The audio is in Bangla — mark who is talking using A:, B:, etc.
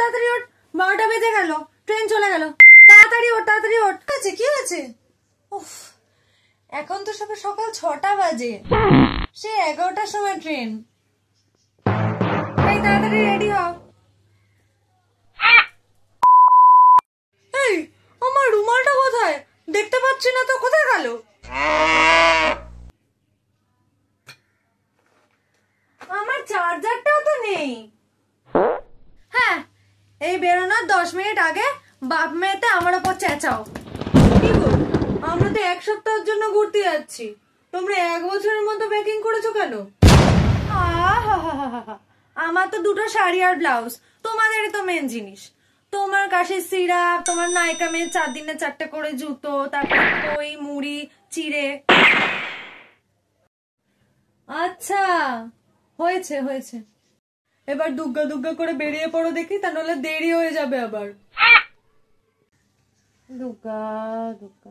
A: তাড়াতাড়ি ওঠ, 12টা বেজে গেল, ট্রেন চলে গেল, তাড়াতাড়ি ওঠ, তাড়াতাড়ি ওঠ। কি হয়েছে? উফ, এখন তো সবে সকাল 6টা বাজে, সে 11টার সময় ট্রেন। এই তাড়াতাড়ি রেডি হ। এই আমার রুমালটা কোথায়? দেখতে পাচ্ছি না তো, কোথায় গেল? আমার চার্জারটাও তো নেই। হ্যাঁ, এই বেরোনোর 10 মিনিট আগে বাপ মেয়েতে আমার ওপর চেঁচাও। কি গো, আমরা তো 1 সপ্তাহের জন্য ঘুরতে যাচ্ছি, তোমরা 1 বছরের মতো প্যাকিং করেছো কেন? আমার তো 2টো শাড়ি আর ব্লাউজ, তোমাদেরই তো মেন জিনিস। তোমার কাশির সিরাপ, তোমার নায়িকা মেয়ের 4 দিনে 4টে করে জুতো, তারপর দই, মুড়ি, চিড়ে। আচ্ছা, হয়েছে হয়েছে, এবার দুগ্গা দুগ্গা করে বেরিয়ে পড়ো দেখি, তা নাহলে দেরি হয়ে যাবে আবার। দুগ্গা দুগ্গা।